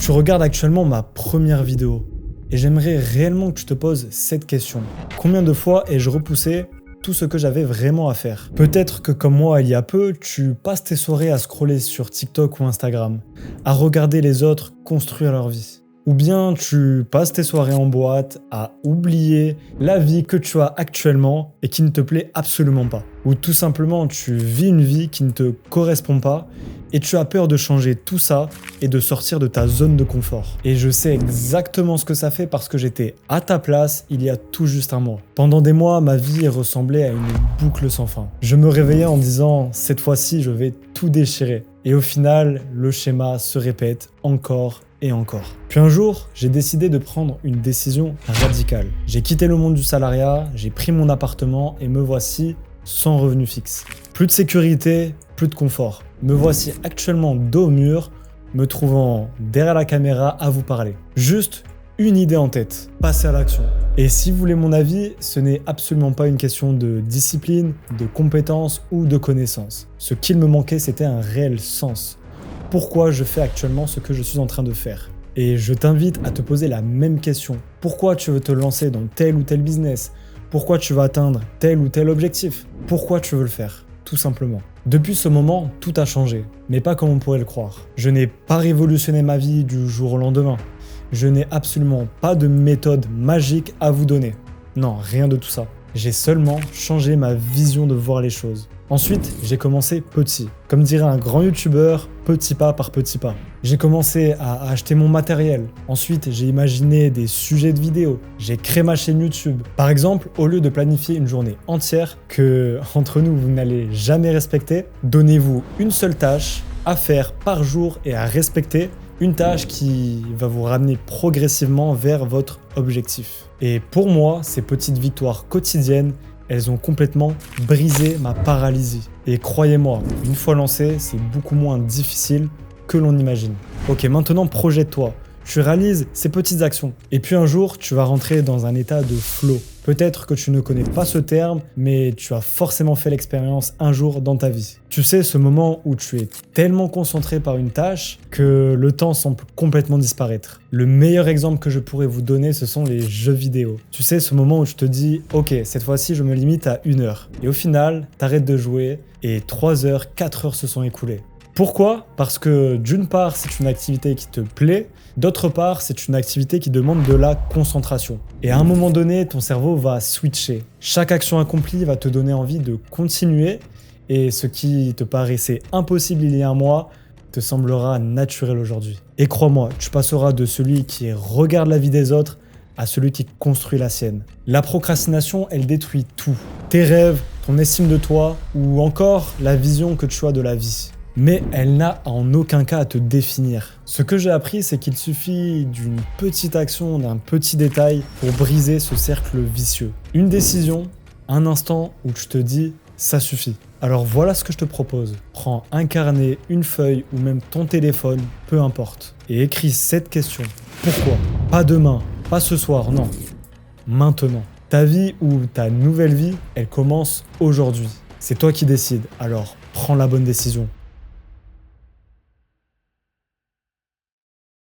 Tu regardes actuellement ma première vidéo et j'aimerais réellement que tu te poses cette question. Combien de fois ai-je repoussé tout ce que j'avais vraiment à faire? Peut-être que comme moi il y a peu, tu passes tes soirées à scroller sur TikTok ou Instagram, à regarder les autres construire leur vie. Ou bien tu passes tes soirées en boîte à oublier la vie que tu as actuellement et qui ne te plaît absolument pas. Ou tout simplement tu vis une vie qui ne te correspond pas et tu as peur de changer tout ça et de sortir de ta zone de confort. Et je sais exactement ce que ça fait parce que j'étais à ta place il y a tout juste un mois. Pendant des mois, ma vie ressemblait à une boucle sans fin. Je me réveillais en disant « cette fois-ci, je vais tout déchirer ». Et au final, le schéma se répète encore et encore. Puis un jour, j'ai décidé de prendre une décision radicale. J'ai quitté le monde du salariat, j'ai pris mon appartement et me voici sans revenu fixe. Plus de sécurité, plus de confort. Me voici actuellement dos au mur, me trouvant derrière la caméra à vous parler. Juste une idée en tête, passer à l'action. Et si vous voulez mon avis, ce n'est absolument pas une question de discipline, de compétence ou de connaissance. Ce qu'il me manquait, c'était un réel sens. Pourquoi je fais actuellement ce que je suis en train de faire? Et je t'invite à te poser la même question. Pourquoi tu veux te lancer dans tel ou tel business? Pourquoi tu veux atteindre tel ou tel objectif? Pourquoi tu veux le faire? Tout simplement. Depuis ce moment, tout a changé, mais pas comme on pourrait le croire. Je n'ai pas révolutionné ma vie du jour au lendemain. Je n'ai absolument pas de méthode magique à vous donner. Non, rien de tout ça. J'ai seulement changé ma vision de voir les choses. Ensuite, j'ai commencé petit. Comme dirait un grand youtubeur, petit pas par petit pas. J'ai commencé à acheter mon matériel. Ensuite, j'ai imaginé des sujets de vidéos. J'ai créé ma chaîne YouTube. Par exemple, au lieu de planifier une journée entière que, entre nous, vous n'allez jamais respecter, donnez-vous une seule tâche à faire par jour et à respecter. Une tâche qui va vous ramener progressivement vers votre objectif. Et pour moi, ces petites victoires quotidiennes, elles ont complètement brisé ma paralysie. Et croyez-moi, une fois lancé, c'est beaucoup moins difficile que l'on imagine. Ok, maintenant projette-toi. Tu réalises ces petites actions. Et puis un jour, tu vas rentrer dans un état de flow. Peut-être que tu ne connais pas ce terme, mais tu as forcément fait l'expérience un jour dans ta vie. Tu sais, ce moment où tu es tellement concentré par une tâche que le temps semble complètement disparaître. Le meilleur exemple que je pourrais vous donner, ce sont les jeux vidéo. Tu sais, ce moment où tu te dis « Ok, cette fois-ci, je me limite à 1 heure ». Et au final, t'arrêtes de jouer et 3 heures, 4 heures se sont écoulées. Pourquoi? Parce que d'une part, c'est une activité qui te plaît, d'autre part, c'est une activité qui demande de la concentration. Et à un moment donné, ton cerveau va switcher. Chaque action accomplie va te donner envie de continuer et ce qui te paraissait impossible il y a un mois te semblera naturel aujourd'hui. Et crois-moi, tu passeras de celui qui regarde la vie des autres à celui qui construit la sienne. La procrastination, elle détruit tout. Tes rêves, ton estime de toi ou encore la vision que tu as de la vie. Mais elle n'a en aucun cas à te définir. Ce que j'ai appris, c'est qu'il suffit d'une petite action, d'un petit détail pour briser ce cercle vicieux. Une décision, un instant où tu te dis « ça suffit ». Alors voilà ce que je te propose. Prends un carnet, une feuille ou même ton téléphone, peu importe, et écris cette question. Pourquoi? Pas demain, pas ce soir, non. Maintenant. Ta vie ou ta nouvelle vie, elle commence aujourd'hui. C'est toi qui décides, alors prends la bonne décision.